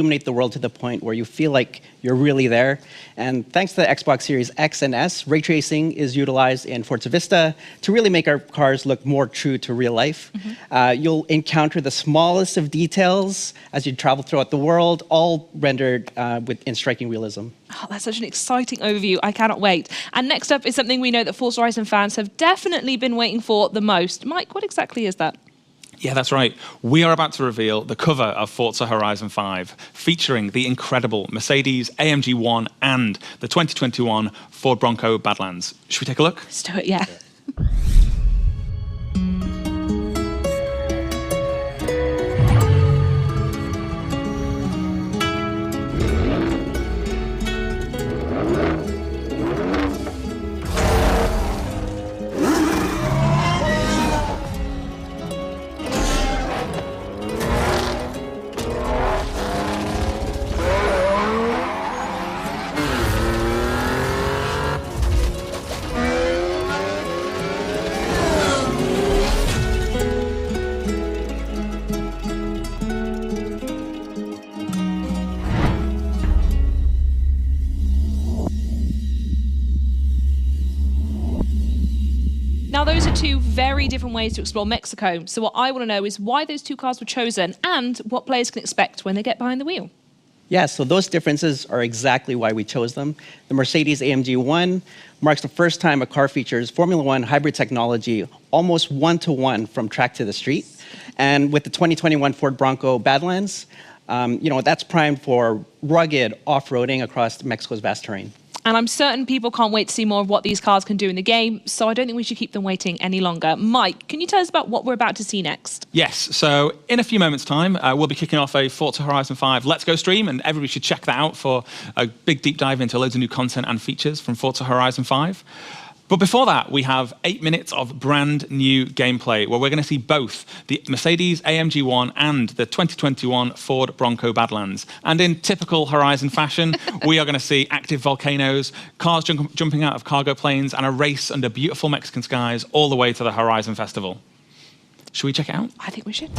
illuminate the world to the point where you feel like you're really there. And thanks to the Xbox Series X and S, ray tracing is utilized in Forza Vista to really make our cars look more true to real life. You'll encounter the smallest of details as you travel throughout the world, all rendered in striking realism. Oh, that's such an exciting overview. I cannot wait. And next up is something we know that Forza Horizon fans have definitely been waiting for the most. Mike, what exactly is that? Yeah, that's right. We are about to reveal the cover of Forza Horizon 5, featuring the incredible Mercedes AMG 1 and the 2021 Ford Bronco Badlands. Should we take a look? Let's do it, yeah. Now, those are two very different ways to explore Mexico. So what I want to know is why those two cars were chosen and what players can expect when they get behind the wheel. Yeah, so those differences are exactly why we chose them. The Mercedes AMG 1 marks the first time a car features Formula One hybrid technology almost one-to-one from track to the street. And with the 2021 Ford Bronco Badlands, that's primed for rugged off-roading across Mexico's vast terrain. And I'm certain people can't wait to see more of what these cars can do in the game, so I don't think we should keep them waiting any longer. Mike, can you tell us about what we're about to see next? Yes, so in a few moments' time, we'll be kicking off a Forza Horizon 5 Let's Go stream, and everybody should check that out for a big deep dive into loads of new content and features from Forza Horizon 5. But before that, we have 8 minutes of brand new gameplay where we're going to see both the Mercedes AMG 1 and the 2021 Ford Bronco Badlands. And in typical Horizon fashion, we are going to see active volcanoes, cars jumping out of cargo planes, and a race under beautiful Mexican skies all the way to the Horizon Festival. Should we check it out? I think we should.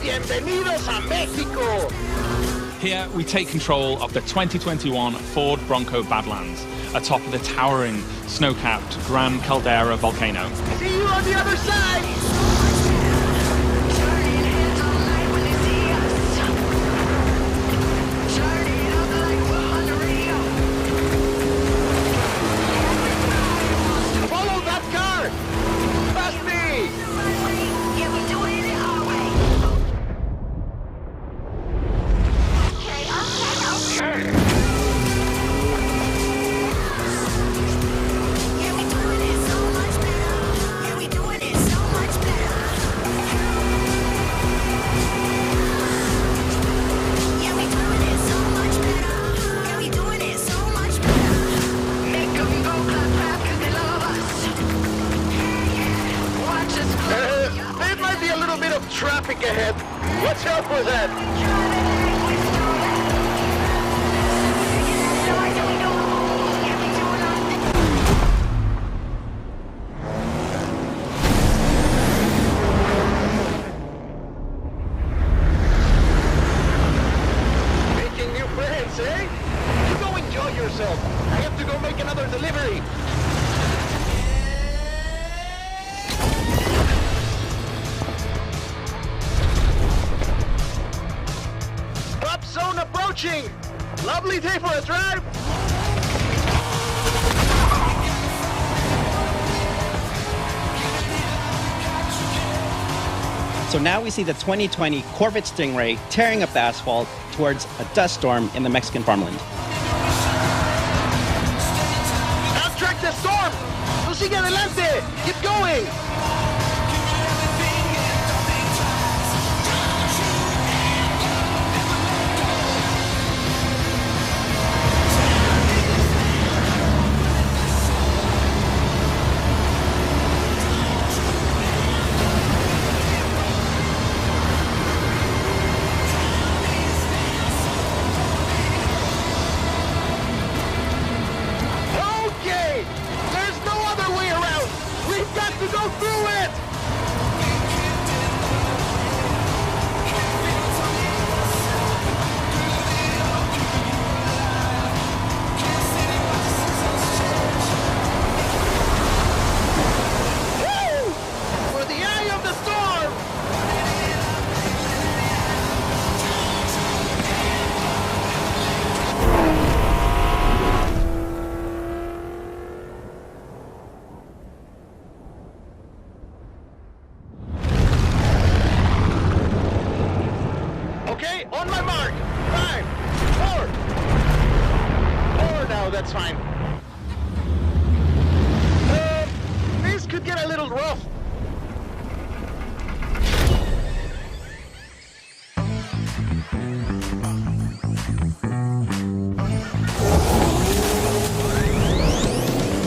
Bienvenidos a Mexico! Here we take control of the 2021 Ford Bronco Badlands, atop of the towering, snow-capped Gran Caldera volcano. See you on the other side! Follow that car! Past me! There might be a little bit of traffic ahead. Watch out for that. Making new friends, eh? You go enjoy yourself. I have to go make another delivery. Drop zone approaching! Lovely day for a drive! So now we see the 2020 Corvette Stingray tearing up the asphalt towards a dust storm in the Mexican farmland. Abstract the storm! Sigue adelante! Keep going! Okay! There's no other way around! We've got to go through it! Woo! For the eye of the storm! Okay, on my mark. 5, 4. 4 now, that's fine. This could get a little rough.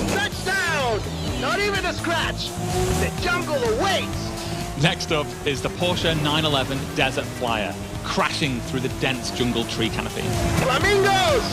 Touchdown! Not even a scratch. The jungle awaits. Next up is the Porsche 911 Desert Flyer, crashing through the dense jungle tree canopy. Flamingos!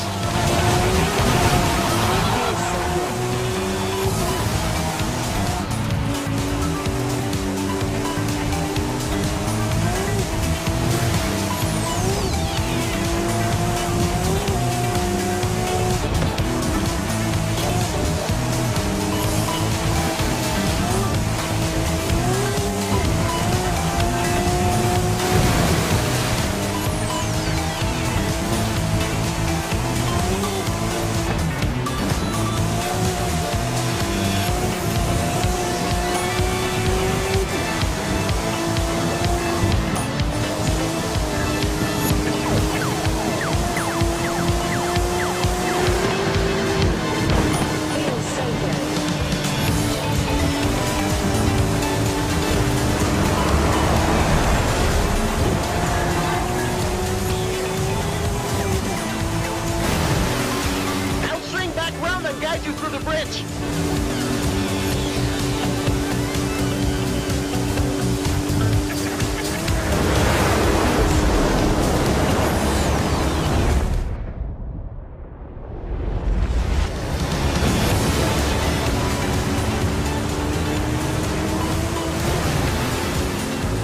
I'll swing back round and guide you through the bridge.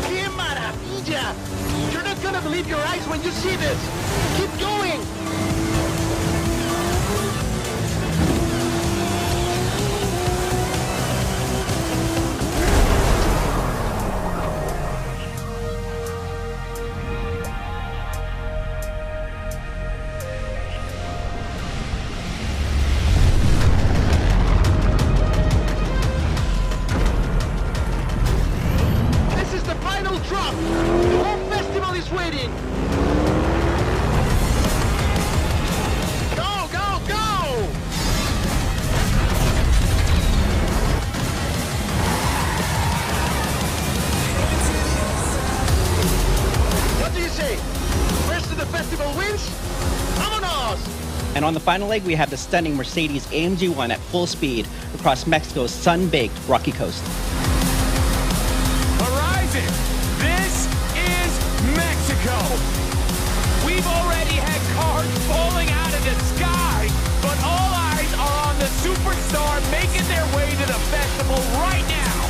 ¡Qué maravilla! You're not gonna believe your eyes when you see this. Keep going. This is the final drop. The whole festival is waiting. Go, go, go! What do you say? First to the festival wins? Vámonos! And on the final leg, we have the stunning Mercedes AMG 1 at full speed across Mexico's sun-baked rocky coast. Horizon, this is Mexico. We've already had cars falling out of the sky, but all eyes are on the superstar making their way to the festival right now.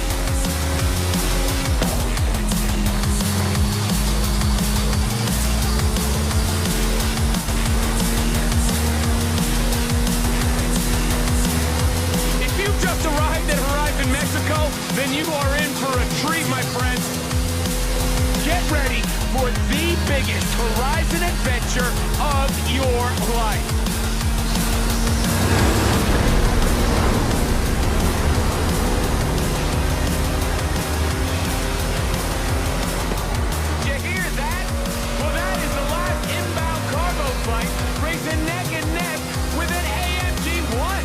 If you've just arrived at Horizon Mexico, then you are in for a treat, my friends. Get ready for the biggest Horizon adventure of your life. Did you hear that? Well, that is the last inbound cargo flight racing neck and neck with an AMG 1.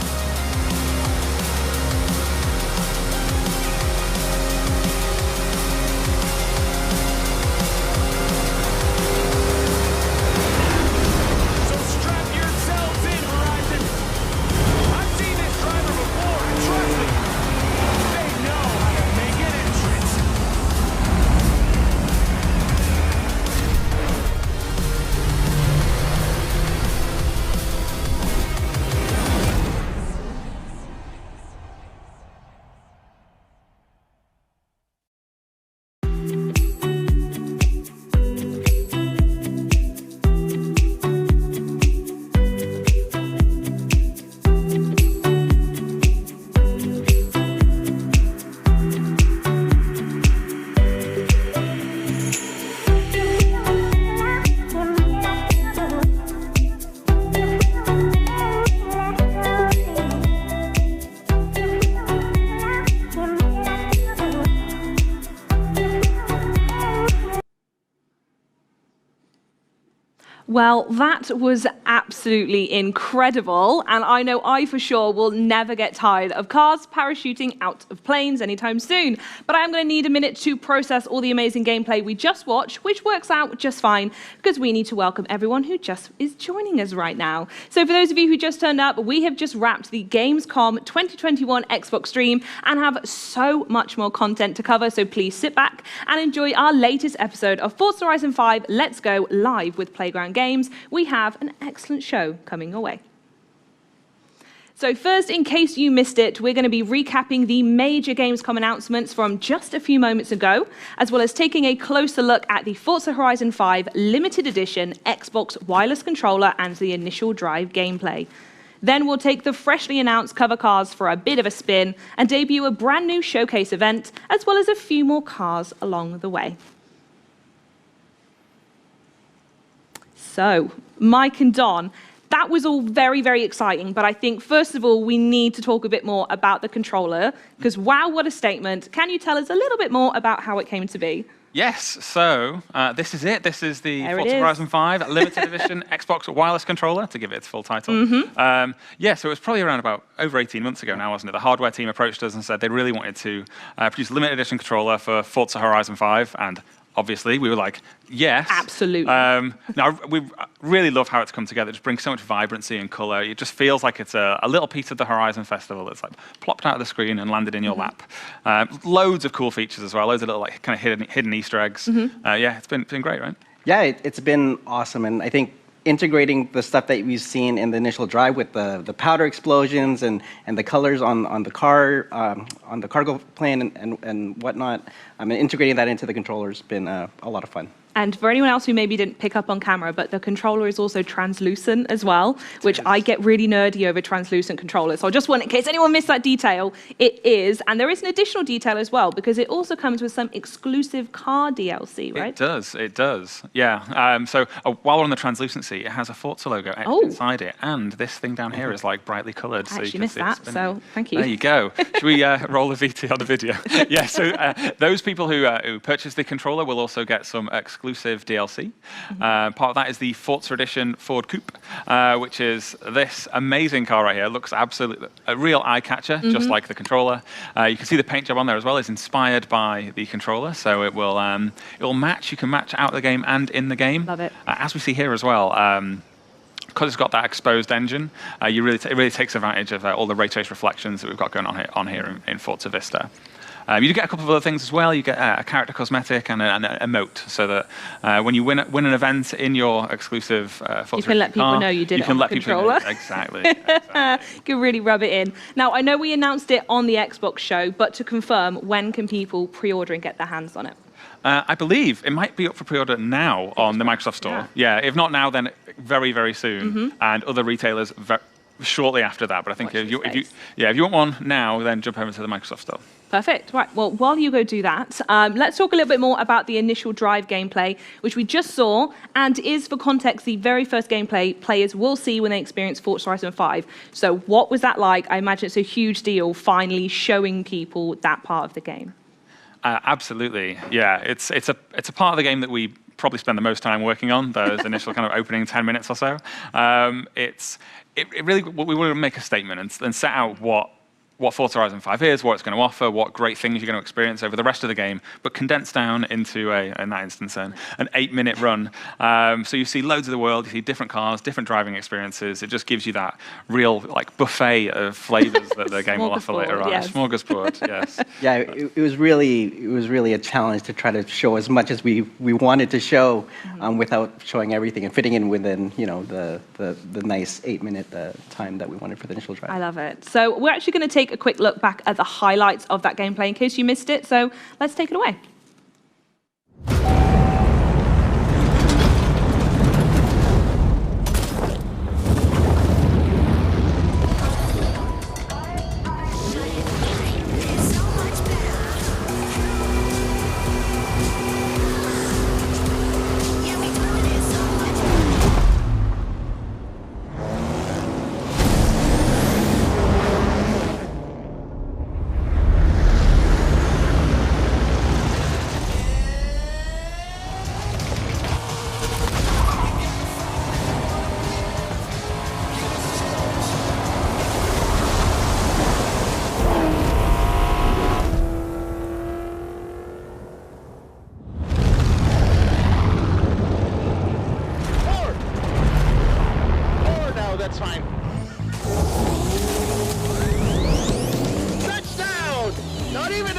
Well, that was absolutely incredible, and I know I for sure will never get tired of cars parachuting out of planes anytime soon. But I am going to need a minute to process all the amazing gameplay we just watched, which works out just fine, because we need to welcome everyone who just is joining us right now. So for those of you who just turned up, we have just wrapped the Gamescom 2021 Xbox stream and have so much more content to cover, so please sit back and enjoy our latest episode of Forza Horizon 5 Let's Go live with Playground Games. We have an excellent show coming your way. So first, in case you missed it, we're going to be recapping the major Gamescom announcements from just a few moments ago, as well as taking a closer look at the Forza Horizon 5 limited edition Xbox wireless controller and the initial drive gameplay. Then we'll take the freshly announced cover cars for a bit of a spin and debut a brand new showcase event, as well as a few more cars along the way. So, Mike and Don, that was all very, very exciting, but I think, first of all, we need to talk a bit more about the controller, because wow, what a statement. Can you tell us a little bit more about how it came to be? Yes, so this is it. This is the Forza Horizon 5 limited edition Xbox wireless controller, to give it its full title. Yeah, so it was probably around about over 18 months ago now, wasn't it? The hardware team approached us and said they really wanted to produce a limited edition controller for Forza Horizon 5, and obviously, we were like, yes. Absolutely. Now, we really love how it's come together. It just brings so much vibrancy and color. It just feels like it's a little piece of the Horizon Festival that's like plopped out of the screen and landed in your lap. Loads of cool features as well. Loads of little like kind of hidden Easter eggs. Yeah, it's been great, right? Yeah, it's been awesome, and I think integrating the stuff that we've seen in the initial drive with the powder explosions and the colors on the car, on the cargo plane and whatnot, and integrating that into the controller has been a lot of fun. And for anyone else who maybe didn't pick up on camera, but the controller is also translucent as well, which I get really nerdy over translucent controllers. So I just want, in case anyone missed that detail, it is. And there is an additional detail as well, because it also comes with some exclusive car DLC, right? It does. Yeah. So while we're on the translucency, it has a Forza logo inside it. And this thing down here is like brightly colored. I actually missed that, so thank you. There you go. Should we roll the VT on the video? Yeah, so those people who purchase the controller will also get some exclusive DLC. Part of that is the Forza Edition Ford Coupe, which is this amazing car right here. It looks absolutely a real eye catcher, just like the controller. You can see the paint job on there as well is inspired by the controller, so it will match. You can match out of the game and in the game. Love it. As we see here as well. Because it's got that exposed engine, it really takes advantage of all the ray trace reflections that we've got going on here in Forza Vista. You do get a couple of other things as well. You get a character cosmetic and an emote, so that when you win an event in your exclusive Forza you can let people know you did it on the controller. Exactly. You can really rub it in. Now, I know we announced it on the Xbox show, but to confirm, when can people pre-order and get their hands on it? I believe it might be up for pre-order now on the Microsoft Store. Yeah, if not now, then very, very soon. And other retailers shortly after that. But I think if you want one now, then jump over to the Microsoft Store. Perfect. Right. Well, while you go do that, let's talk a little bit more about the initial drive gameplay, which we just saw, and is, for context, the very first gameplay players will see when they experience Forza Horizon 5. So what was that like? I imagine it's a huge deal finally showing people that part of the game. Absolutely. Yeah. It's a part of the game that we probably spend the most time working on, those initial kind of opening 10 minutes or so. It really, we want to make a statement and set out what Forza Horizon 5 is, what it's going to offer, what great things you're going to experience over the rest of the game, but condensed down into, in that instance, an 8-minute run. So you see loads of the world, you see different cars, different driving experiences. It just gives you that real like buffet of flavors that the game will offer later on. Yes. Smorgasbord, yes. Yeah, it was really a challenge to try to show as much as we wanted to show without showing everything and fitting in within the nice 8-minute time that we wanted for the initial drive. I love it. So we're actually going to take a quick look back at the highlights of that gameplay in case you missed it. So let's take it away.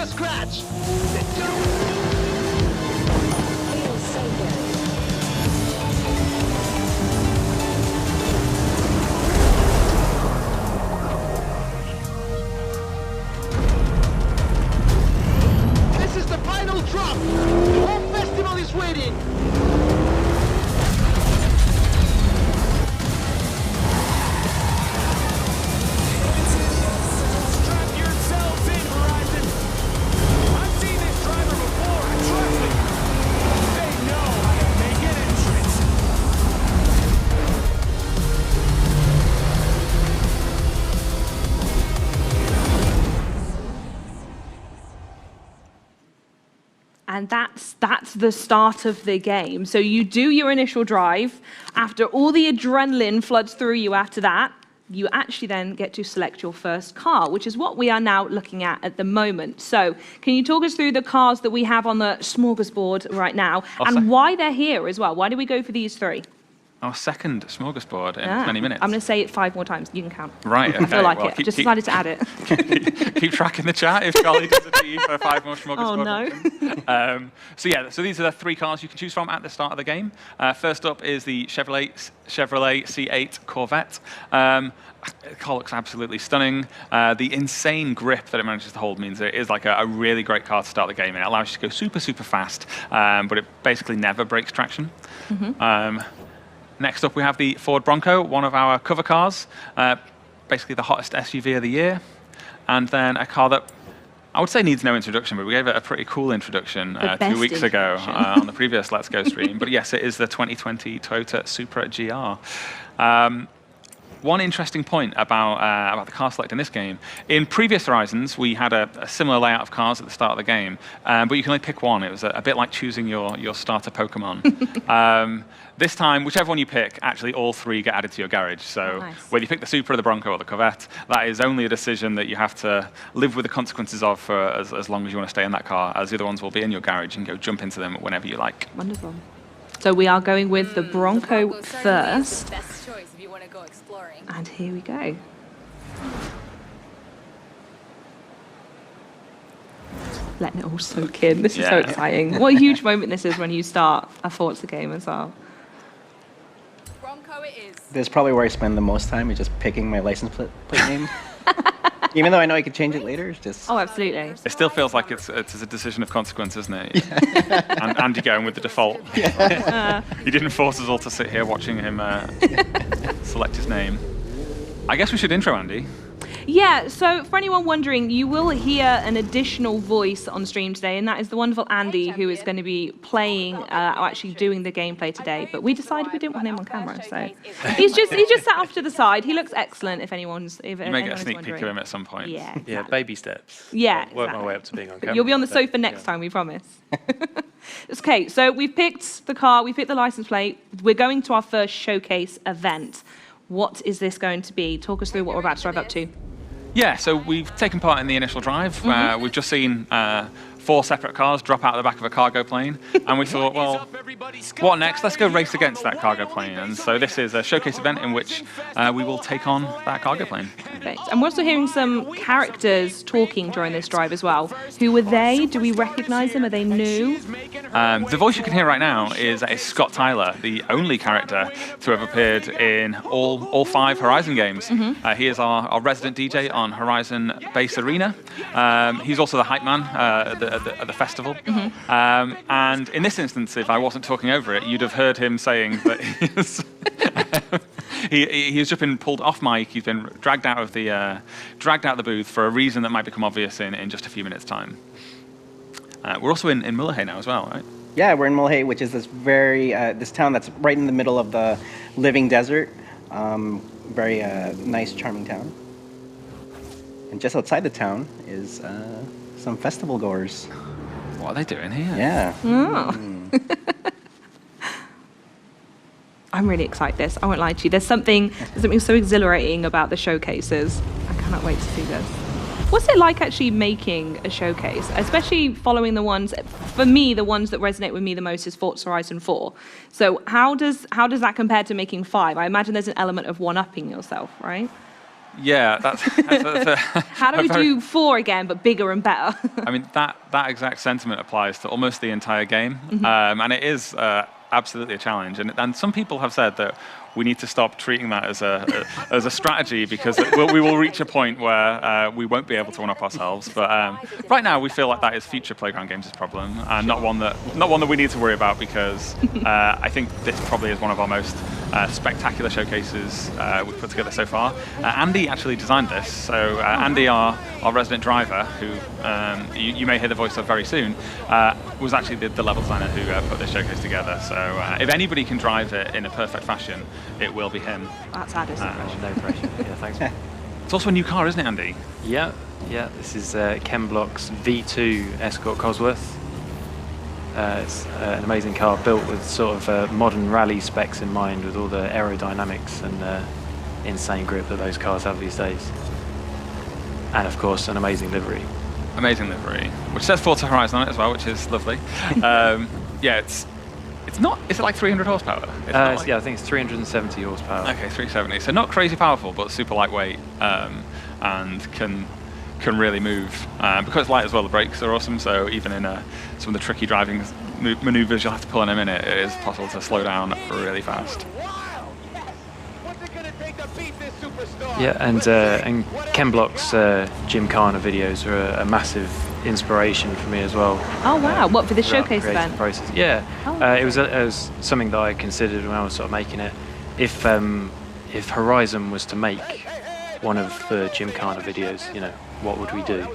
a scratch. This is the final drop. The whole festival is waiting. Strap yourselves in, Horizon. I've seen this driver before, and trust me, they know how to make an entrance. And that's the start of the game. So you do your initial drive. After all the adrenaline floods through you after that, you actually then get to select your first car, which is what we are now looking at the moment. So can you talk us through the cars that we have on the smorgasbord right now and why they're here as well? Why do we go for these three? Our second smorgasbord in many minutes. I'm going to say it 5 more times. You can count. Right, okay. I feel like well, it. I just decided to add it. Keep track in the chat if Charlie does it to you for 5 more smorgasbord. Oh, no. So these are the 3 cars you can choose from at the start of the game. First up is the Chevrolet C8 Corvette. The car looks absolutely stunning. The insane grip that it manages to hold means it is like a really great car to start the game, and it allows you to go super, super fast, but it basically never breaks traction. Next up, we have the Ford Bronco, one of our cover cars, basically the hottest SUV of the year, and then a car that I would say needs no introduction, but we gave it a pretty cool introduction 2 weeks ago on the previous Let's Go stream. But yes, it is the 2020 Toyota Supra GR. One interesting point about the car select in this game, in previous Horizons, we had a similar layout of cars at the start of the game, but you can only pick one. It was a bit like choosing your starter Pokemon. This time, whichever one you pick, actually all 3 get added to your garage. So whether you pick the Supra, the Bronco, or the Corvette, that is only a decision that you have to live with the consequences of for as long as you want to stay in that car, as the other ones will be in your garage and go jump into them whenever you like. Wonderful. So we are going with the Bronco first. Best choice if you want to go exploring. And here we go. Letting it all soak in. This is so exciting. What a huge moment this is when you start a Forza game as well. Bronco it is. This is probably where I spend the most time, is just picking my license plate name. Even though I know I could change it later, it's just... Oh, absolutely. It still feels like it's a decision of consequence, isn't it? And Andy going with the default. He didn't force us all to sit here watching him select his name. I guess we should intro Andy. Yeah, so for anyone wondering, you will hear an additional voice on stream today, and that is the wonderful Andy, who is going to be playing, or actually doing the gameplay today. But we decided we didn't want him on camera, so he's just sat off to the side. He looks excellent. If anyone's You may get a sneak peek of him at some point. Yeah, exactly. Yeah, baby steps. Yeah, I'll work my way up to being on camera. You'll be on the sofa next time, we promise. Okay, so we've picked the car, we picked the license plate. We're going to our first showcase event. What is this going to be? Talk us through what we're about to drive up to. Yeah, so we've taken part in the initial drive. We've just seen 4 separate cars drop out of the back of a cargo plane, and we thought, well, what next? Let's go race against that cargo plane. And so this is a showcase event in which we will take on that cargo plane. Perfect. And we're also hearing some characters talking during this drive as well. Who are they? Do we recognize them? Are they new? The voice you can hear right now is Scott Tyler, the only character to have appeared in all 5 Horizon games. He is our resident DJ on Horizon Base Arena. He's also the hype man at the festival. And in this instance, if I wasn't talking over it, you'd have heard him saying that he has just been pulled off mic. He's been dragged out of the booth for a reason that might become obvious in just a few minutes' time. We're also in Mullahay now as well, right? Yeah, we're in Mullahay, which is this this town that's right in the middle of the living desert. Very nice, charming town. And just outside the town is some festival goers. What are they doing here? Yeah. I'm really excited this. I won't lie to you. There's something so exhilarating about the showcases. I cannot wait to see this. What's it like actually making a showcase, especially following the ones, for me, the ones that resonate with me the most is Forza Horizon 4. So how does that compare to making 5? I imagine there's an element of one-upping yourself, right? Yeah, that's How do we do 4 again, but bigger and better? I mean, that exact sentiment applies to almost the entire game, and it is absolutely a challenge. And some people have said that we need to stop treating that as a strategy because we will reach a point where we won't be able to one-up ourselves. But right now, we feel like that is future Playground Games' problem, and not one that we need to worry about because I think this probably is one of our most spectacular showcases we've put together so far. Andy actually designed this, so Andy, our resident driver, who you may hear the voice of very soon, was actually the level designer who put this showcase together. So if anybody can drive it in a perfect fashion, it will be him. That's added some No pressure. Yeah, thanks. It's also a new car, isn't it, Andy? Yeah. This is Ken Block's V2 Escort Cosworth. It's an amazing car built with sort of modern rally specs in mind, with all the aerodynamics and insane grip that those cars have these days. And of course, an amazing livery. Amazing livery, which says Forza Horizon on it as well, which is lovely. Yeah, it's not. Is it like 300 horsepower? Yeah, I think it's 370 horsepower. Okay, 370. So not crazy powerful, but super lightweight, and can really move. Because it's light as well, the brakes are awesome. So even in some of the tricky driving maneuvers you'll have to pull in a minute, it is possible to slow down really fast. Yeah, and Ken Block's Gymkhana videos are a massive inspiration for me as well. Oh wow! What, for the showcase creative event? Process. Yeah, Oh. it was something that I considered when I was sort of making it. If Horizon was to make one of the Gymkhana videos, you know, what would we do?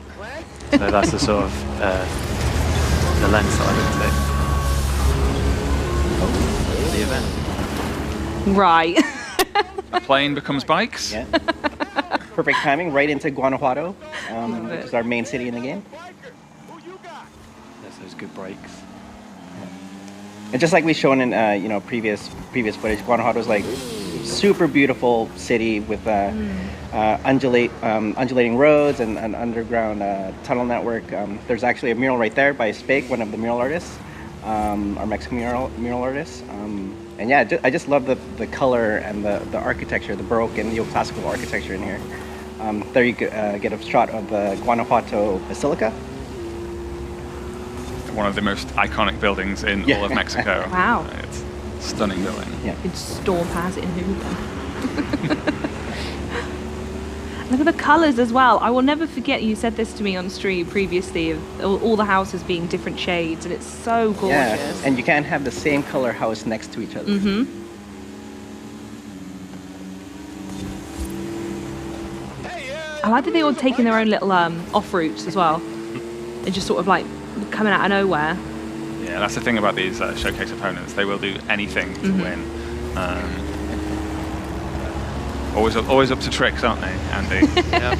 So that's the sort of the lens that I looked at. The event. Right. A plane becomes bikes. Yeah. Perfect timing, right into Guanajuato, which is our main city in the game. There's those good brakes. And just like we've shown in previous footage, Guanajuato is like super beautiful city with undulating roads and an underground tunnel network. There's actually a mural right there by Spake, one of the mural artists, our Mexican mural artists. And yeah, I just love the color and the architecture, the Baroque and neoclassical architecture in here. There you get a shot of the Guanajuato Basilica. One of the most iconic buildings in all of Mexico. Wow. It's a stunning building. Yeah. You'd storm past it in Hoover. Look at the colours as well. I will never forget you said this to me on stream previously, of all the houses being different shades, and it's so gorgeous. Yeah, and you can't have the same color house next to each other. Mm-hmm. I like that they all taking their own little off routes as well. They're just sort of like coming out of nowhere. Yeah, that's the thing about these showcase opponents. They will do anything to win. Always up to tricks, aren't they, Andy? Yeah.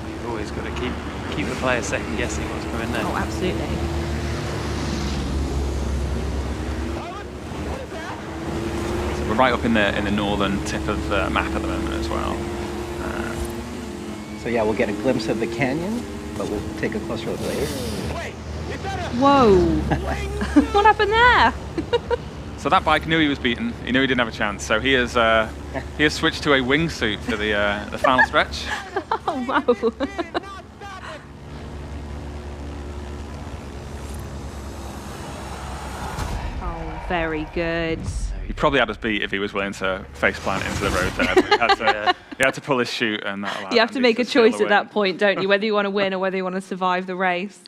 You've always got to keep the player second guessing what's coming next. Oh, absolutely. So we're right up in the northern tip of the map at the moment as well. So yeah, we'll get a glimpse of the canyon, but we'll take a closer look later. Whoa! What happened there? So that bike knew he was beaten. He knew he didn't have a chance. So he has switched to a wingsuit for the final stretch. Oh wow! Oh, very good. He probably had us beat if he was willing to faceplant into the road there. But he had to pull his chute, and that allowed You have to Andy make a steal the choice at that point, don't you? Whether you want to win or whether you want to survive the race.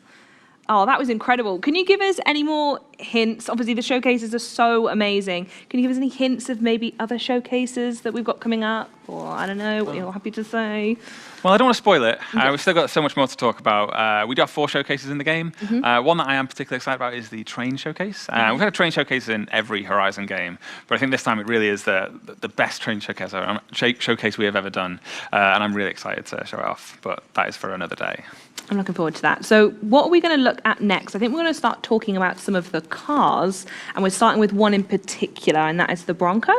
Oh, that was incredible. Can you give us any more hints? Obviously, the showcases are so amazing. Can you give us any hints of maybe other showcases that we've got coming up? Or, I don't know, what you're happy to say? Well, I don't want to spoil it. We've still got so much more to talk about. We do have 4 showcases in the game. One that I am particularly excited about is the train showcase. We've had a train showcase in every Horizon game, but I think this time it really is the best train showcase we have ever done. And I'm really excited to show it off, but that is for another day. I'm looking forward to that. So what are we going to look at next? I think we're going to start talking about some of the cars, and we're starting with one in particular, and that is the Bronco.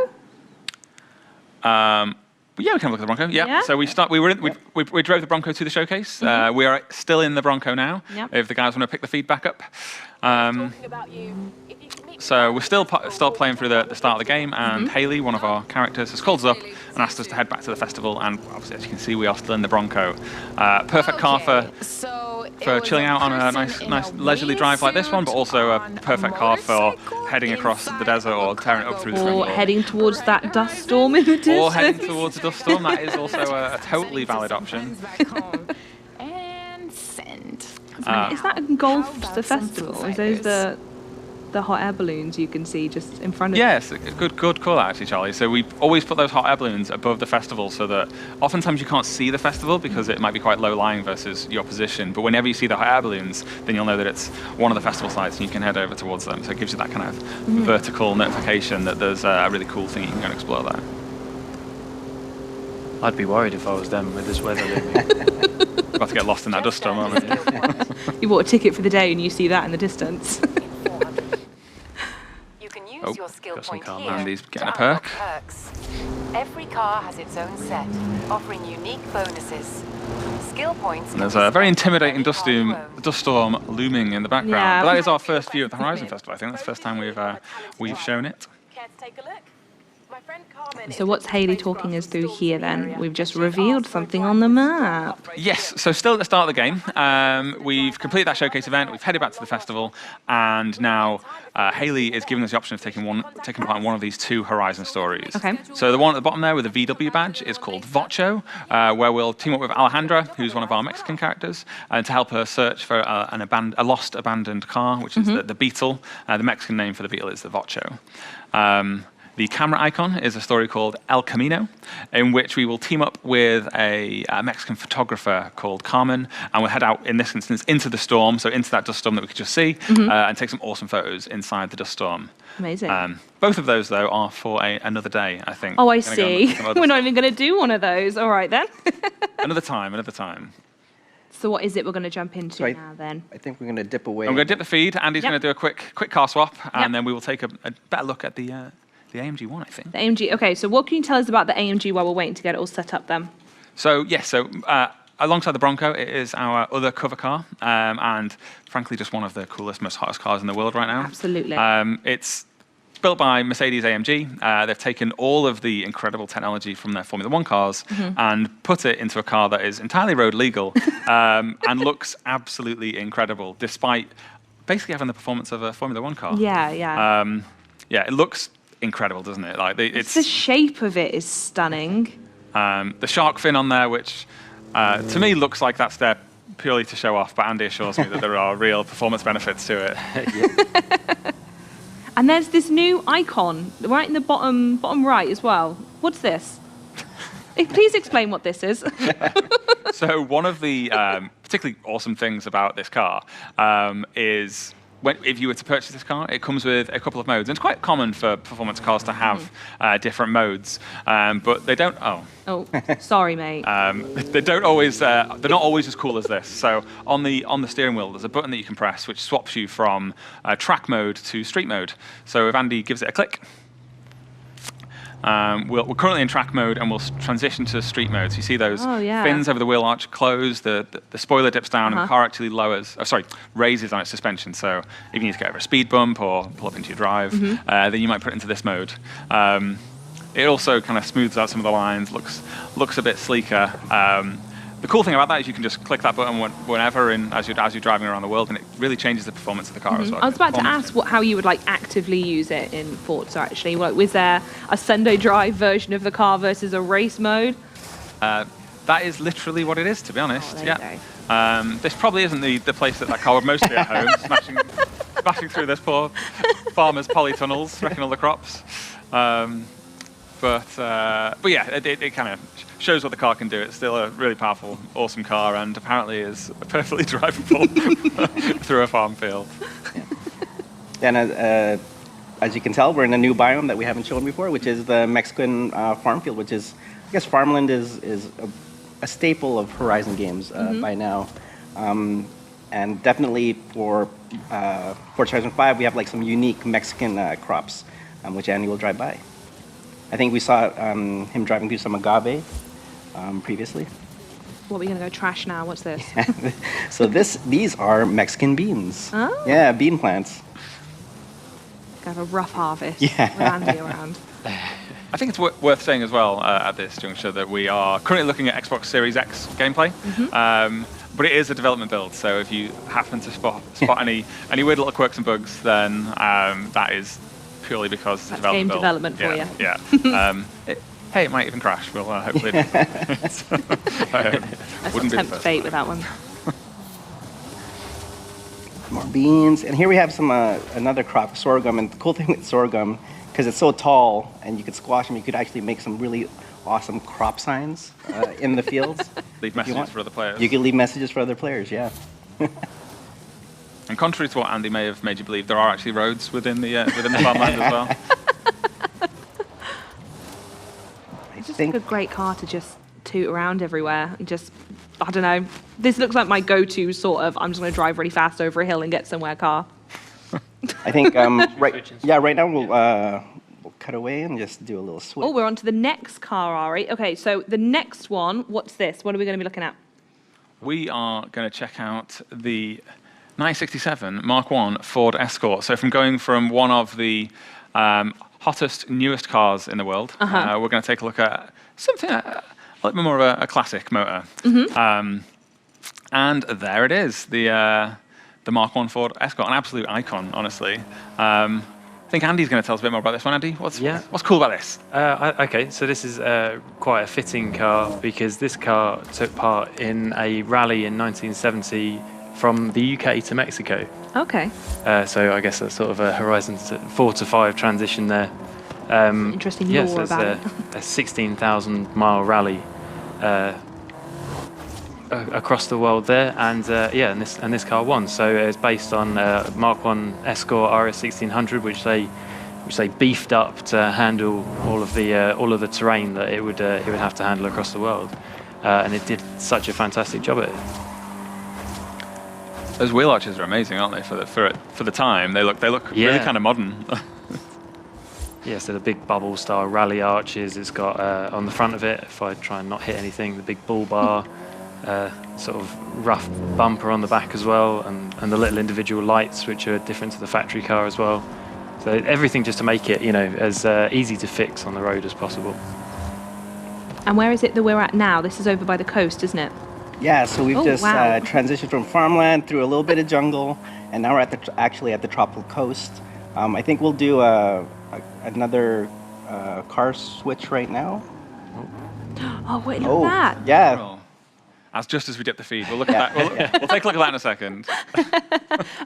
Yeah, we can look at the Bronco. Yeah. So we drove the Bronco to the showcase. We are still in the Bronco now. Yep. If the guys want to pick the feed back up. Talking about you. If you can meet So we're still playing through the start of the game, and Haley, one of our characters, has called us up and asked us to head back to the festival. And obviously, as you can see, we are still in the Bronco. Perfect car for chilling out on a nice leisurely drive like this one, but also a perfect car for heading across the desert or tearing it up through the jungle. Or heading towards that dust storm in the distance. Or heading towards a dust storm. That is also a totally valid option. And send. Is that engulfed the festival? Is those the hot air balloons you can see just in front of you? Yes, good call actually, Charlie. So we always put those hot air balloons above the festival so that oftentimes you can't see the festival because it might be quite low lying versus your position. But whenever you see the hot air balloons, then you'll know that it's one of the festival sites and you can head over towards them. So it gives you that kind of vertical notification that there's a really cool thing you can go and explore there. I'd be worried if I was them with this weather. About to get lost in that dust storm, aren't we? You bought a ticket for the day and you see that in the distance. You can use your skill got some point calm. here Andy's getting a to unlock perk. perks. Every car has its own set, offering unique bonuses. Skill points. And there's a very intimidating dust storm looming in the background. Yeah. But that is our first view of the Horizon Festival, I think. That's the first time we've shown it. Care to take a look? My friend Carmen So what's Haley talking us through here then? We've just revealed something on the map. Yes, so still at the start of the game. We've completed that showcase event, we've headed back to the festival, and now Haley is giving us the option of taking part in one of these 2 Horizon stories. Okay. So the one at the bottom there with the VW badge is called Vocho, where we'll team up with Alejandra, who's one of our Mexican characters, to help her search for a lost abandoned car, which is the Beetle. The Mexican name for the Beetle is the Vocho. The camera icon is a story called El Camino, in which we will team up with a Mexican photographer called Carmen, and we'll head out, in this instance, into the storm, so into that dust storm that we could just see, and take some awesome photos inside the dust storm. Amazing. Both of those, though, are for another day, I think. Oh, I Gonna go see. on some other We're not even going to do one of those. All right, then. Another time. So what is it we're going to jump into Right. now, then? I think we're going to dip away. I'm going to dip the feed. Andy's Yep. going to do a quick car swap, and Yep. then we will take a better look at the AMG one, I think. The AMG. Okay, so what can you tell us about the AMG while we're waiting to get it all set up, then? So, yes, alongside the Bronco, it is our other cover car, and frankly, just one of the coolest, most hottest cars in the world right now. Absolutely. It's built by Mercedes AMG. They've taken all of the incredible technology from their Formula 1 cars and put it into a car that is entirely road legal and looks absolutely incredible, despite basically having the performance of a Formula 1 car. Yeah. Yeah, it looks incredible, doesn't it? Like The shape of it is stunning. the shark fin on there, which to me looks like that's there purely to show off, but Andy assures me that there are real performance benefits to it. And there's this new icon right in the bottom right as well. What's this? Please explain what this is. So one of the particularly awesome things about this car is if you were to purchase this car, it comes with a couple of modes. And it's quite common for performance cars to have different modes, but they don't. Oh, sorry, mate. They don't always. They're not always as cool as this. So on the steering wheel, there's a button that you can press which swaps you from track mode to street mode. So if Andy gives it a click. We're currently in track mode and we'll transition to street mode. So you see those fins over the wheel arch close, the spoiler dips down and the car actually raises on its suspension. So if you need to get over a speed bump or pull up into your drive, then you might put it into this mode. It also kind of smooths out some of the lines, looks a bit sleeker. The cool thing about that is you can just click that button whenever as you're driving around the world, and it really changes the performance of the car as well. I was about to ask how you would actively use it in Forza. Actually, was there a Sunday drive version of the car versus a race mode? That is literally what it is, to be honest. Oh, there you go. This probably isn't the place that car would mostly at home, smashing through this poor farmer's polytunnels, wrecking all the crops. But yeah, it kind of shows what the car can do. It's still a really powerful, awesome car, and apparently is perfectly drivable through a farm field. And as you can tell, we're in a new biome that we haven't shown before, which is the Mexican farm field, which is, I guess, farmland is a staple of Horizon games by now. And definitely for Forza Horizon 5, we have some unique Mexican crops, which Andy will drive by. I think we saw him driving through some agave previously. What are we going to go trash now? What's this? So these are Mexican beans. Oh. Yeah, bean plants. Have a rough harvest. Yeah. With Andy around. I think it's worth saying as well at this juncture that we are currently looking at Xbox Series X gameplay, but it is a development build. So if you happen to spot any weird little quirks and bugs, then that is purely because it's a That's game development build. development for you. Yeah. Hey, it might even crash. We'll hopefully. I Wouldn't be the tempt first fate time. with that one. More beans, and here we have some another crop, sorghum. And the cool thing with sorghum, because it's so tall and you could squash them, you could actually make some really awesome crop signs in the fields. Leave messages for other players. You can leave messages for other players, yeah. And contrary to what Andy may have made you believe, there are actually roads within the farmland as well. It's just like a great car to just toot around everywhere and just, I don't know. This looks like my go-to sort of, I'm just going to drive really fast over a hill and get somewhere car. I think right now we'll cut away and just do a little switch. Oh, we're on to the next car, Ari. Okay, so the next one, what's this? What are we going to be looking at? We are going to check out the 1967 Mark I Ford Escort. So from going from one of the hottest, newest cars in the world, we're going to take a look at something a little bit more of a classic motor. And there it is, the Mark I Ford Escort, an absolute icon, honestly. I think Andy's going to tell us a bit more about this one. Andy, what's cool about this? Okay, so this is quite a fitting car because this car took part in a rally in 1970 from the UK to Mexico. Okay. So I guess that's sort of a Horizon 4 to 5 transition there. Interesting lore yes, about it. a 16,000-mile rally across the world there, and and this car won. So it's based on Mark I Escort RS 1600, which they beefed up to handle all of the terrain that it would have to handle across the world, and it did such a fantastic job at it. Those wheel arches are amazing, aren't they? For the time, they look really kind of modern. Yeah, so the big bubble-style rally arches. It's got on the front of it, if I try and not hit anything, the big bull bar, sort of rough bumper on the back as well, and the little individual lights, which are different to the factory car as well. So everything just to make it, as easy to fix on the road as possible. And where is it that we're at now? This is over by the coast, isn't it? Yeah, so we've just wow. transitioned from farmland through a little bit of jungle, and now we're actually at the tropical coast. I think we'll do another car switch right now. Oh, wait, look at that. Yeah. Well, that's just as we dip the feed. We'll look at that. We'll take a look at that in a second.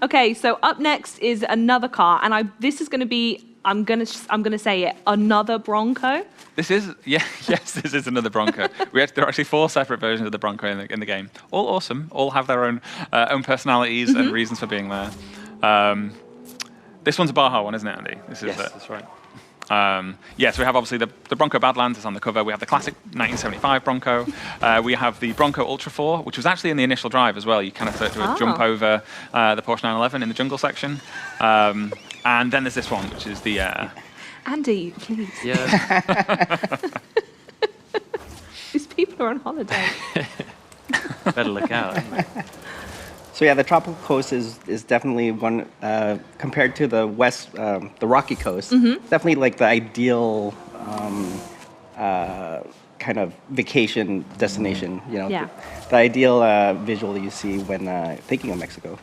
Okay, so up next is another car, and this is going to be, I'm gonna say it, another Bronco. This is this is another Bronco. There are actually 4 separate versions of the Bronco in the game. All awesome. All have their own personalities and reasons for being there. This one's a Baja one, isn't it, Andy? Yes, that's right. So we have obviously the Bronco Badlands is on the cover. We have the classic 1975 Bronco. We have the Bronco Ultra 4, which was actually in the initial drive as well. You kind of had to jump over the Porsche 911 in the jungle section. And then there's this one, which is the... Andy, please. Yeah. These people are on holiday. Better look out. So yeah, the tropical coast is definitely one compared to the west, the rocky coast. Definitely like the ideal kind of vacation destination. The ideal visual that you see when thinking of Mexico.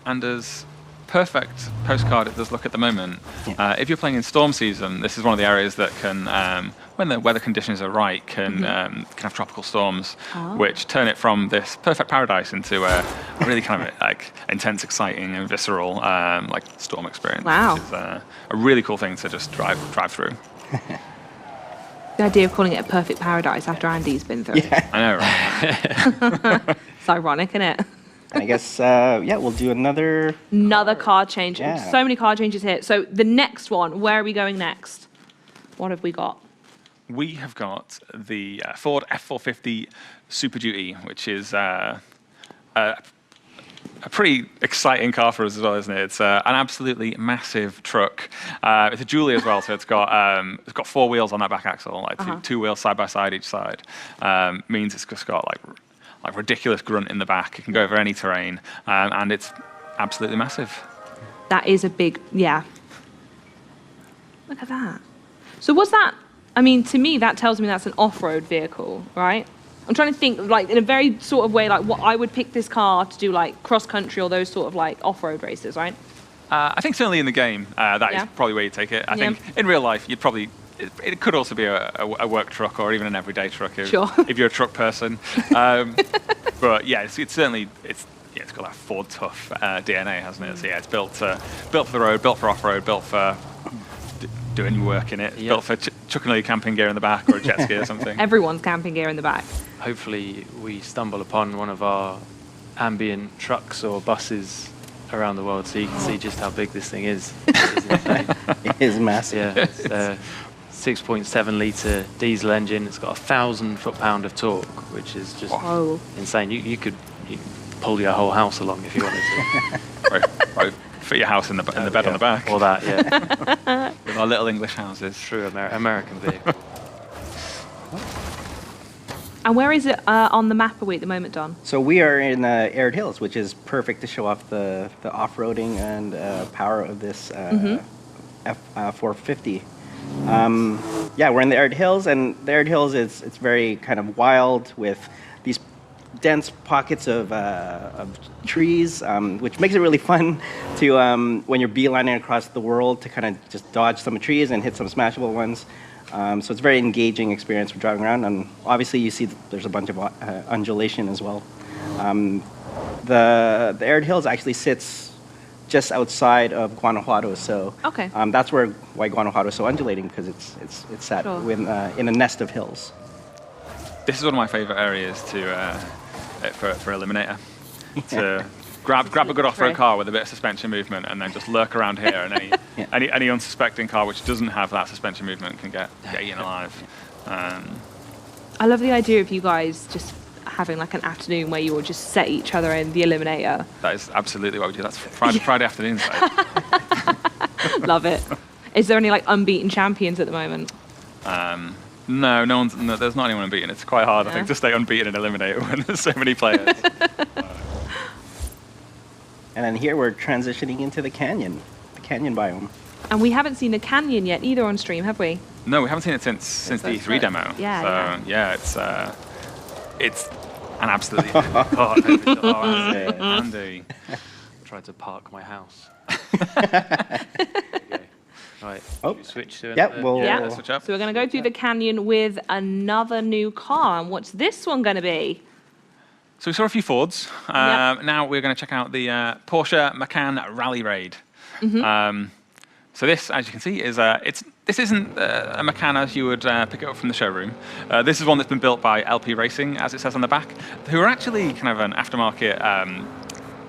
And as perfect postcard it does look at the moment, if you're playing in storm season, this is one of the areas that can, when the weather conditions are right, can have tropical storms, which turn it from this perfect paradise into a really kind of like intense, exciting, and visceral like storm experience. Wow. Which is a really cool thing to just drive through. The idea of calling it a perfect paradise after Andy's been through. Yeah. I know, right? It's ironic, isn't it? And I guess we'll do another car change. Yeah. So many car changes here. So the next one, where are we going next? What have we got? We have got the Ford F450 Super Duty, which is a pretty exciting car for us as well, isn't it? It's an absolutely massive truck. It's a dually as well, so it's got 4 wheels on that back axle, like two wheels side by side each side. Means it's just got like ridiculous grunt in the back. It can go over any terrain, and it's absolutely massive. That is a big, yeah. Look at that. So what's that? I mean, to me, that tells me that's an off-road vehicle, right? I'm trying to think, like, in a very sort of way, like, what I would pick this car to do, like, cross-country or those sort of, like, off-road races, right? I think certainly in the game, that is probably where you take it. I think in real life, you'd probably... It could also be a work truck or even an everyday truck if you're a truck person. But yeah, it's certainly... It's got that Ford Tough DNA, hasn't it? So yeah, it's built for the road, built for off-road, built for doing work in it, built for chucking all your camping gear in the back or a jet ski or something. Everyone's camping gear in the back. Hopefully we stumble upon one of our ambient trucks or buses around the world so you can see just how big this thing is. It's insane. It is massive. Yeah, it's a 6.7 litre diesel engine. It's got 1,000 foot-pound of torque, which is just insane. You could pull your whole house along if you wanted to. right. Fit your house in the bed on the back. Or that, yeah. With our little English houses. True American vehicle. And where is it on the map are we at the moment, Don? So we are in Arid Hills, which is perfect to show off the off-roading and power of this F450. Yeah, we're in the Arid Hills, and the Arid Hills it's very kind of wild with these dense pockets of trees, which makes it really fun to when you're beelining across the world to kind of just dodge some trees and hit some smashable ones. So it's a very engaging experience for driving around, and obviously you see there's a bunch of undulation as well. The Arid Hills actually sits just outside of Guanajuato, so that's why Guanajuato is so undulating, because it's sat in a nest of hills. This is one of my favourite areas for Eliminator. To grab a good off-road car with a bit of suspension movement and then just lurk around here, and any unsuspecting car which doesn't have that suspension movement can get eaten alive. I love the idea of you guys just having like an afternoon where you all just set each other in the Eliminator. That is absolutely what we do. That's Friday afternoons. Love it. Is there any like unbeaten champions at the moment? No, there's not anyone unbeaten. It's quite hard, I think, to stay unbeaten in Eliminator when there's so many players. And then here we're transitioning into the canyon biome. And we haven't seen the canyon yet either on stream, have we? No, we haven't seen it since the E3 demo. Yeah. So it's an absolutely part. Andy Tried to park my house. Right. Switch to another. Switch up. So we're going to go through the canyon with another new car. And what's this one going to be? So we saw a few Fords. Now we're going to check out the Porsche Macan Rally Raid. So this, as you can see, is this isn't a Macan as you would pick it up from the showroom. This is one that's been built by LP Racing, as it says on the back, who are actually kind of an aftermarket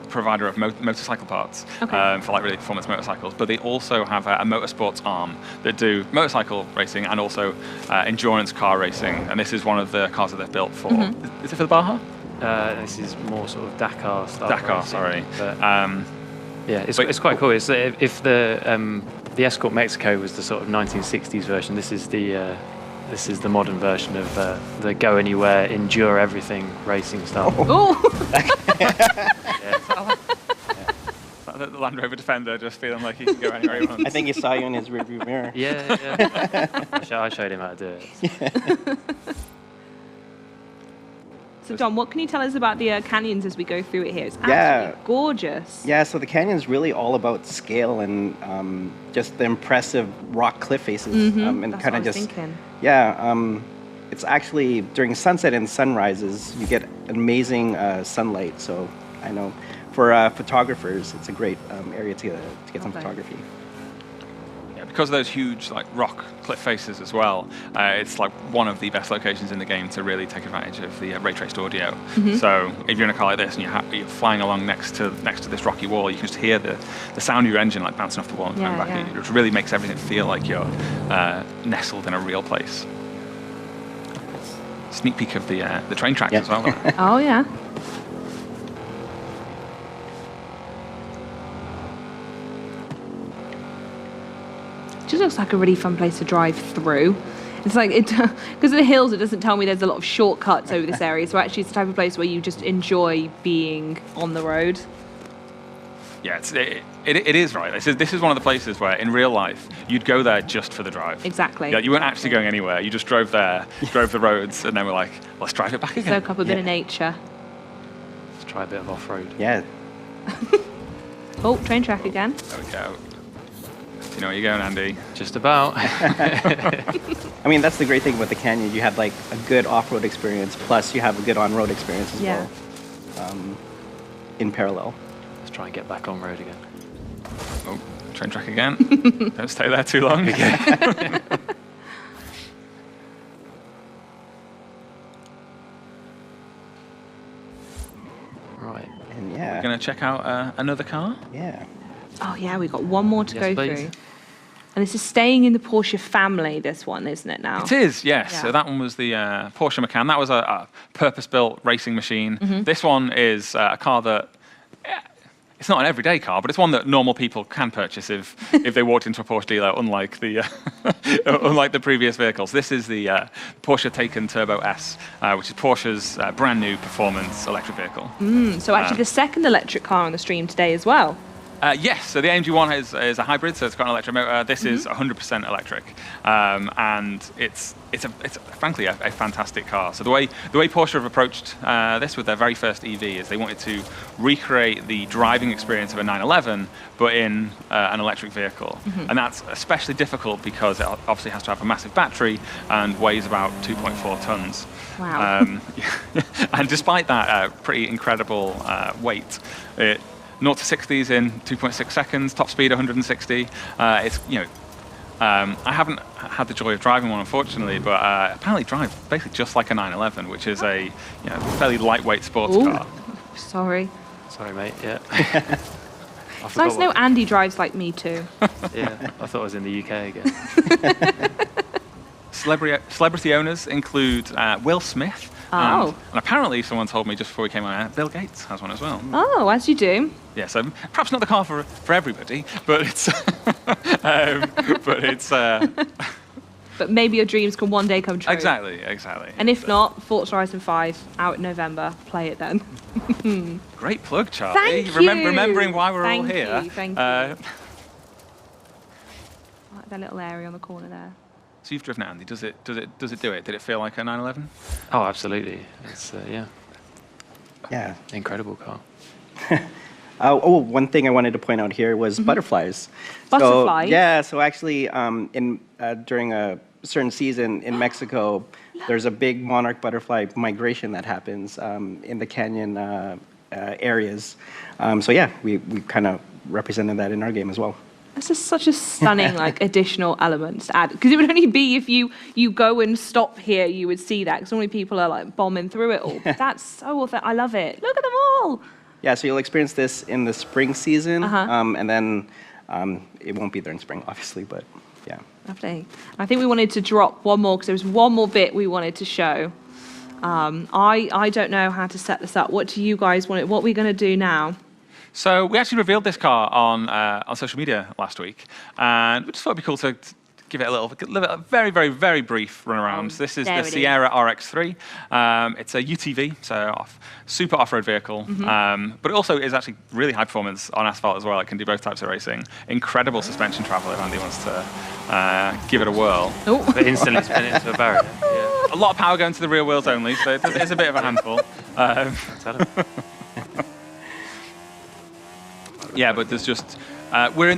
provider of motorcycle parts for like really performance motorcycles, but they also have a motorsports arm that do motorcycle racing and also endurance car racing. And this is one of the cars that they've built for. Is it for the Baja? This is more sort of Dakar style. Dakar, racing, sorry. But, yeah, it's quite cool. It's, if the Escort Mexico was the sort of 1960s version, this is the modern version of the go anywhere, endure everything racing style. The Land Rover Defender just feeling like he can go anywhere he wants. I think he saw you in his rearview mirror. Yeah. I showed him how to do it. So, Don, what can you tell us about the canyons as we go through it here? It's absolutely gorgeous. Yeah, so the canyon's really all about scale and just the impressive rock cliff faces. And That's kind what of I was just thinking. Yeah, it's actually during sunset and sunrises you get amazing sunlight. So I know for photographers it's a great area to get some photography. Yeah, because of those huge like rock cliff faces as well, it's like one of the best locations in the game to really take advantage of the ray traced audio. So if you're in a car like this and you're flying along next to this rocky wall, you can just hear the sound of your engine like bouncing off the wall and coming back at you. It really makes everything feel like you're nestled in a real place. Sneak peek of the train tracks as well. Oh yeah. Just looks like a really fun place to drive through. It's like, because of the hills, it doesn't tell me there's a lot of shortcuts over this area. So actually it's the type of place where you just enjoy being on the road. Yeah, It is right. This is one of the places where, in real life, you'd go there just for the drive. Exactly. Yeah, you weren't actually going anywhere. You just drove there, drove the roads, and then we're like, let's drive it back again. Soak up a bit of nature. Let's try a bit of off-road. Yeah. Oh, train track again. There we go. You know where you're going, Andy. Just about. I mean, that's the great thing about the Canyon. You have like a good off-road experience, plus you have a good on-road experience as Yeah. well, in parallel. Let's try and get back on road again. Oh, train track again. Don't stay there too long. Right. And yeah. We're going to check out another car. Yeah. Oh yeah, we've got one more to Yes, go please. through. And this is staying in the Porsche family, this one, isn't it now? It is, yes. Yeah. So that one was the Porsche Macan. That was a purpose-built racing machine. Mm-hmm. This one is a car that, it's not an everyday car, but it's one that normal people can purchase if they walked into a Porsche dealer, unlike the previous vehicles. This is the Porsche Taycan Turbo S, which is Porsche's brand new performance electric vehicle. So actually the second electric car on the stream today as well. Yes, so the AMG One is a hybrid, so it's got an electric motor. This is 100% electric, and it's frankly a fantastic car. So the way Porsche have approached this with their very first EV is they wanted to recreate the driving experience of a 911, but in an electric vehicle, and that's especially difficult because it obviously has to have a massive battery and weighs about 2.4 tons. Wow. And despite that pretty incredible weight, it 0 to 60s in 2.6 seconds, top speed 160. I haven't had the joy of driving one, unfortunately, but apparently drives basically just like a 911, which is a fairly lightweight sports Ooh. car. Sorry. Sorry, mate. Yeah. It's nice to know Andy drives like me too. Yeah, I thought I was in the UK again. Celebrity owners include Will Smith. Oh. And apparently, someone told me just before we came on air, Bill Gates has one as well. Oh, as you do. Yeah, so perhaps not the car for everybody, but it's But maybe your dreams can one day come true. exactly. And if not, Forza Horizon 5 out in November. Play it then. Great plug, Charlie. Thank you. Remembering why we're all Thank here. you, thank you. I like that little area on the corner there. So you've driven it, Andy. Does it do it? Did it feel like a 911? Oh, absolutely. It's Yeah. incredible car. One thing I wanted to point out here was butterflies. Butterflies? So, yeah, so actually during a certain season in Mexico, there's a big monarch butterfly migration that happens in the canyon areas. So yeah, we kind of represented that in our game as well. This is such a stunning additional element to add, because it would only be if you go and stop here you would see that, because normally people are bombing through it all. But that's so authentic. I love it. Look at them all. Yeah, so you'll experience this in the spring season, and then it won't be there in spring, obviously, but yeah. Lovely. I think we wanted to drop one more, because there was one more bit we wanted to show. I don't know how to set this up. What do you guys want? What are we going to do now? So we actually revealed this car on social media last week, and we just thought it'd be cool to give it a very, very, very brief run around. So this is the Sierra RX3. It's a UTV, so super off-road vehicle, but it also is actually really high performance on asphalt as well. It can do both types of racing. Incredible suspension travel if Andy wants to give it a whirl. Oh. But instantly spin it into a barrier. Yeah. A lot of power going to the rear wheels only, so it's a bit of a handful. Tell him. Yeah, but there's just we're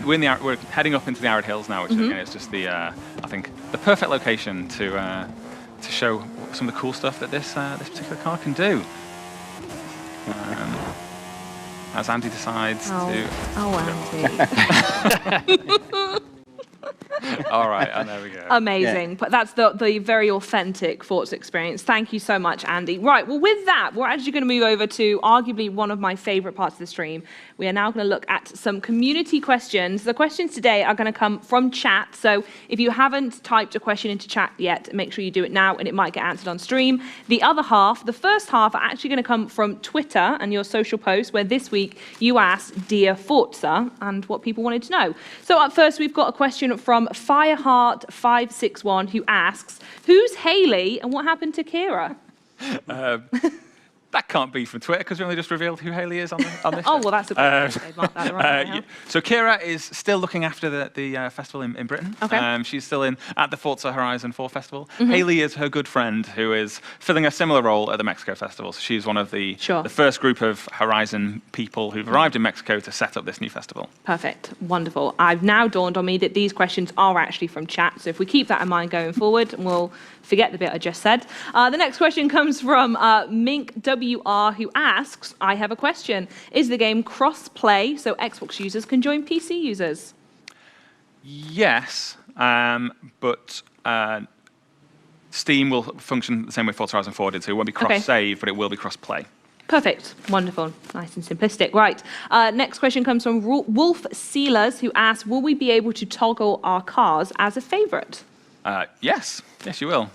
heading up into the arid hills now, which again is just I think the perfect location to show some of the cool stuff that this particular car can do. As Andy decides to. Oh, Andy. All right, and there we go. Amazing. Yeah. But that's the very authentic Forza experience. Thank you so much, Andy. Right, well, with that, we're actually going to move over to arguably one of my favorite parts of the stream. We are now going to look at some community questions. The questions today are going to come from chat. So if you haven't typed a question into chat yet, make sure you do it now, and it might get answered on stream. The first half, are actually going to come from Twitter and your social posts, where this week you asked Dear Forza and what people wanted to know. So up first, we've got a question from Fireheart561, who asks, who's Haley and what happened to Kira? That can't be from Twitter because we only just revealed who Hayley is on this. Oh, well, that's a good mark that right now. So Kira is still looking after the festival in Britain. Okay. She's still at the Forza Horizon 4 festival. Hayley is her good friend who is filling a similar role at the Mexico festival. So she's one of the first group of Horizon people who've arrived in Mexico to set up this new festival. Perfect. Wonderful. I've now dawned on me that these questions are actually from chat. So if we keep that in mind going forward, we'll forget the bit I just said. The next question comes from Mink WR, who asks, I have a question. Is the game cross-play so Xbox users can join PC users? Yes, but Steam will function the same way Forza Horizon 4 did, so it won't be cross-save, but it will be cross-play. Perfect. Wonderful. Nice and simplistic. Right. Next question comes from Wolf Sealers, who asks, will we be able to toggle our cars as a favorite? Yes, you will.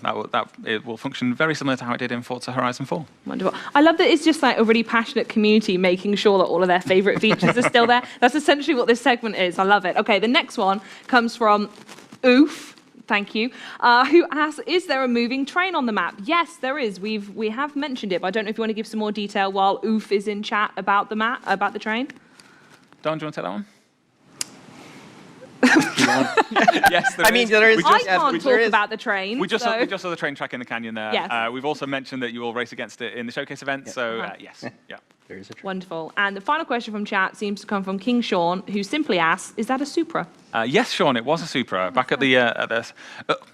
It will function very similar to how it did in Forza Horizon 4. Wonderful. I love that it's just like a really passionate community making sure that all of their favorite features are still there. That's essentially what this segment is. I love it. Okay, the next one comes from Oof. Thank you. Who asks, is there a moving train on the map? Yes, there is. We have mentioned it, but I don't know if you want to give some more detail while Oof is in chat about the map, about the train. Don, do you want to take that one? Yes, there is. There is. I can't talk about the train. We just saw the train track in the canyon there. Yes. We've also mentioned that you will race against it in the showcase event. Yep. So yes, yeah. There is a train. Wonderful. And the final question from chat seems to come from King Sean, who simply asks, is that a Supra? Yes, Sean, it was a Supra. Back at the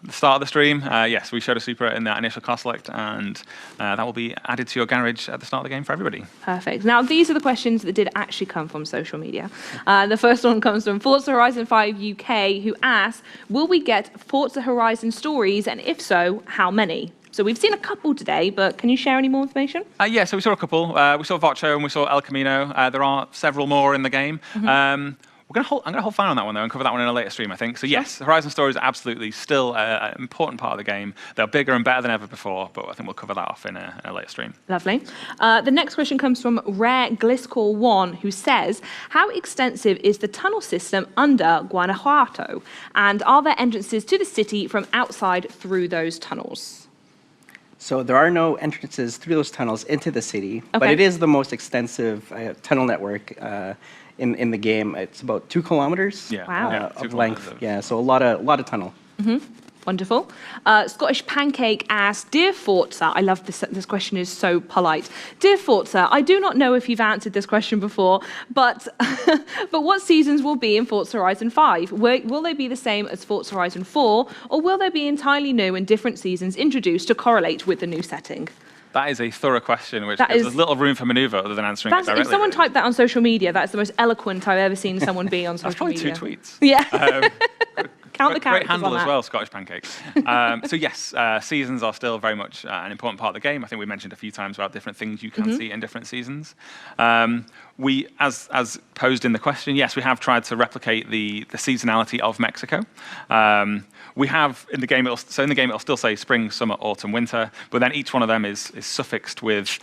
start of the stream, yes, we showed a Supra in that initial car select, and that will be added to your garage at the start of the game for everybody. Perfect. Now, these are the questions that did actually come from social media. The first one comes from Forza Horizon 5 UK, who asks, will we get Forza Horizon stories, and if so, how many? So we've seen a couple today, but can you share any more information? Yeah, so we saw a couple. We saw Vocho and we saw El Camino. There are several more in the game. I'm going to hold fire on that one, though, and cover that one in a later stream, I think. So yes, Horizon stories are absolutely still an important part of the game. They're bigger and better than ever before, but I think we'll cover that off in a later stream. Lovely. The next question comes from Rare Gliscor 1, who says, how extensive is the tunnel system under Guanajuato? And are there entrances to the city from outside through those tunnels? So there are no entrances through those tunnels into the city, but it is the most extensive tunnel network in the game. It's about 2 kilometers of length. Yeah, so a lot of tunnel. Wonderful. Scottish Pancake asks, Dear Forza, I love this. This question is so polite. Dear Forza, I do not know if you've answered this question before, but but what seasons will be in Forza Horizon 5? Will they be the same as Forza Horizon 4, or will they be entirely new and different seasons introduced to correlate with the new setting? That is a thorough question, which gives us little room for manoeuvre other than answering it directly. If someone typed that on social media, that's the most eloquent I've ever seen someone be on social media. That's probably 2 tweets. Yeah. Count the characters Great handle on as that. well, Scottish Pancake. So yes, seasons are still very much an important part of the game. I think we mentioned a few times about different things you can see in different seasons. We, as posed in the question, yes, we have tried to replicate the seasonality of Mexico. We have in the game, it'll still say spring, summer, autumn, winter, but then each one of them is suffixed with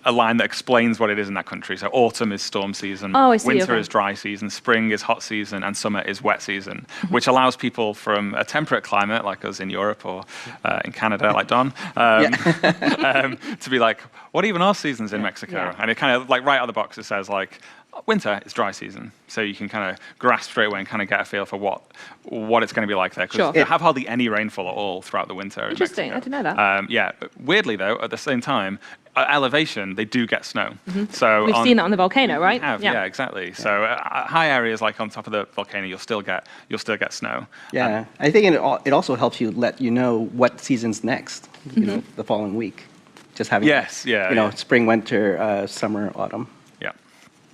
a line that explains what it is in that country. So autumn is storm season, winter is dry season, spring is hot season, and summer is wet season, which allows people from a temperate climate, like us in Europe or in Canada, like Don, to be like, what even are seasons in Mexico? And it kind of, like right out of the box, it says like, winter is dry season, so you can kind of grasp straight away and kind of get a feel for what it's going to be like there. Because they have hardly any rainfall at all throughout the winter. Interesting, I didn't know that. Yeah, weirdly though, at the same time, at elevation, they do get snow. So we've seen that on the volcano, right? Yeah, exactly. So high areas like on top of the volcano, you'll still get snow. Yeah, I think it also helps let you know what season's next. You know, the following week, just having spring, winter, summer, autumn.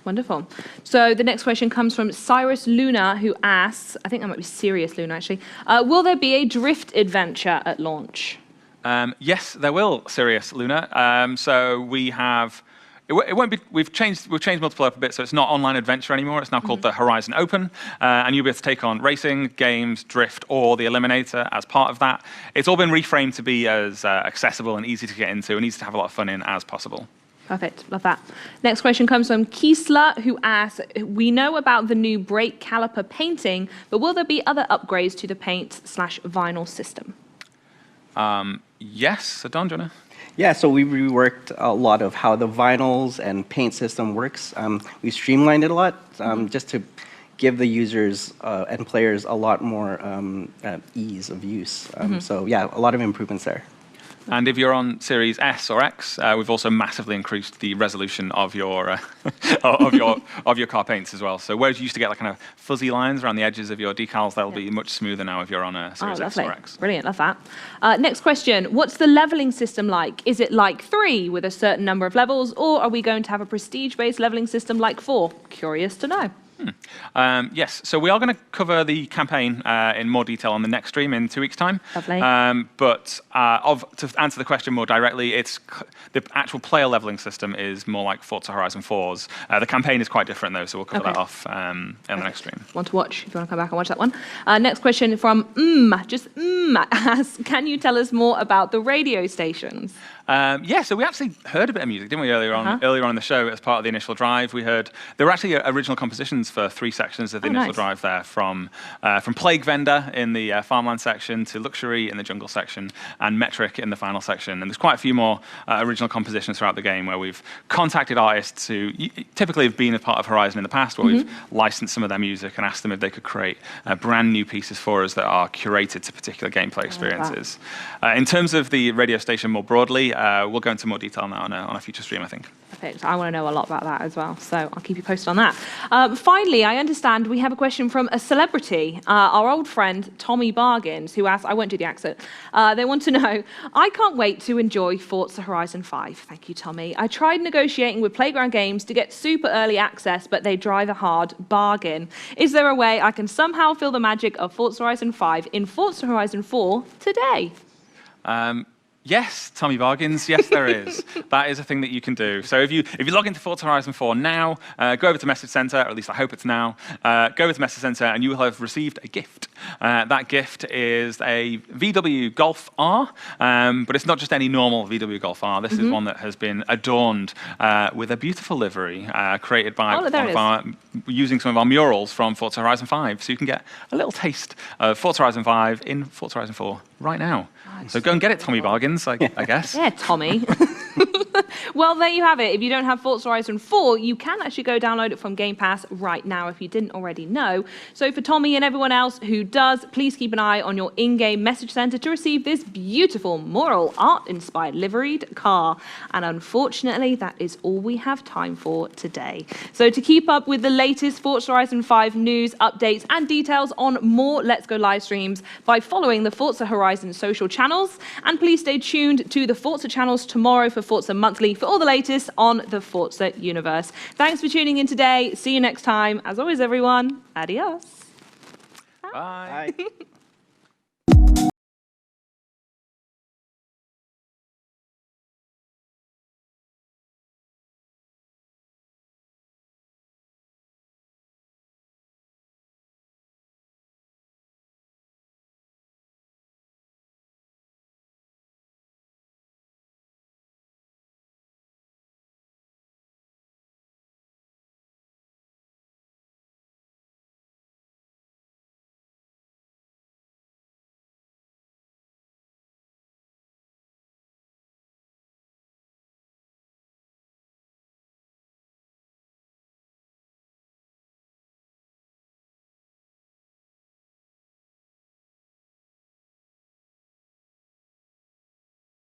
Wonderful. So the next question comes from Cyrus Luna, who asks, I think that might be Sirius Luna actually, will there be a drift adventure at launch? Yes, there will, Sirius Luna. So we have, it won't be, we've changed multiplayer up a bit, so it's not online adventure anymore. It's now called the Horizon Open, and you'll be able to take on racing, games, drift, or the Eliminator as part of that. It's all been reframed to be as accessible and easy to get into and easy to have a lot of fun in as possible. Perfect. Love that. Next question comes from Kiesler, who asks, we know about the new brake caliper painting, but will there be other upgrades to the paint/vinyl system? Yes, so Don, do you want to? Yeah, so we reworked a lot of how the vinyls and paint system works. We streamlined it a lot just to give the users and players a lot more ease of use. So yeah, a lot of improvements there. And if you're on Series S or X, we've also massively increased the resolution of your of your car paints as well. So whereas you used to get like kind of fuzzy lines around the edges of your decals, they'll be much smoother now if you're on a Series X or X. Brilliant, love that. Next question, what's the leveling system like? Is it like 3 with a certain number of levels, or are we going to have a prestige-based leveling system like 4? Curious to know. Yes, so we are going to cover the campaign in more detail on the next stream in 2 weeks' time. Lovely. But to answer the question more directly, the actual player leveling system is more like Forza Horizon 4's. The campaign is quite different, though, so we'll cover that off in the next stream. Want to watch, if you want to come back and watch that one. Next question from asks, can you tell us more about the radio stations? Yeah, so we actually heard a bit of music, didn't we, earlier on in the show as part of the initial drive. We heard there were actually original compositions for 3 sections of the initial drive there, from Plague Vendor in the farmland section to Luxury in the jungle section and Metric in the final section. And there's quite a few more original compositions throughout the game where we've contacted artists who typically have been a part of Horizon in the past, where we've licensed some of their music and asked them if they could create brand new pieces for us that are curated to particular gameplay experiences. In terms of the radio station more broadly, we'll go into more detail now on a future stream, I think. Perfect. I want to know a lot about that as well, so I'll keep you posted on that. Finally, I understand we have a question from a celebrity, our old friend Tommy Bargains, who asks, I won't do the accent, they want to know, I can't wait to enjoy Forza Horizon 5. Thank you, Tommy. I tried negotiating with Playground Games to get super early access, but they drive a hard bargain. Is there a way I can somehow feel the magic of Forza Horizon 5 in Forza Horizon 4 today? Yes, Tommy Bargains, yes there is. That is a thing that you can do. So if you log into Forza Horizon 4 now, go over to Message Center, or at least I hope it's now, go over to Message Center and you will have received a gift. That gift is a VW Golf R, but it's not just any normal VW Golf R. This is one that has been adorned with a beautiful livery created by using some of our murals from Forza Horizon 5. So you can get a little taste of Forza Horizon 5 in Forza Horizon 4 right now. Nice. So go and get it, Tommy Bargains, I guess. Yeah, Tommy. Well, there you have it. If you don't have Forza Horizon 4, you can actually go download it from Game Pass right now if you didn't already know. So for Tommy and everyone else who does, please keep an eye on your in-game message center to receive this beautiful mural art-inspired liveried car. And unfortunately, that is all we have time for today. So to keep up with the latest Forza Horizon 5 news, updates, and details on more Let's Go live streams by following the Forza Horizon social channels. And please stay tuned to the Forza channels tomorrow for Forza Monthly for all the latest on the Forza universe. Thanks for tuning in today. See you next time. As always, everyone, adios. Bye. Bye.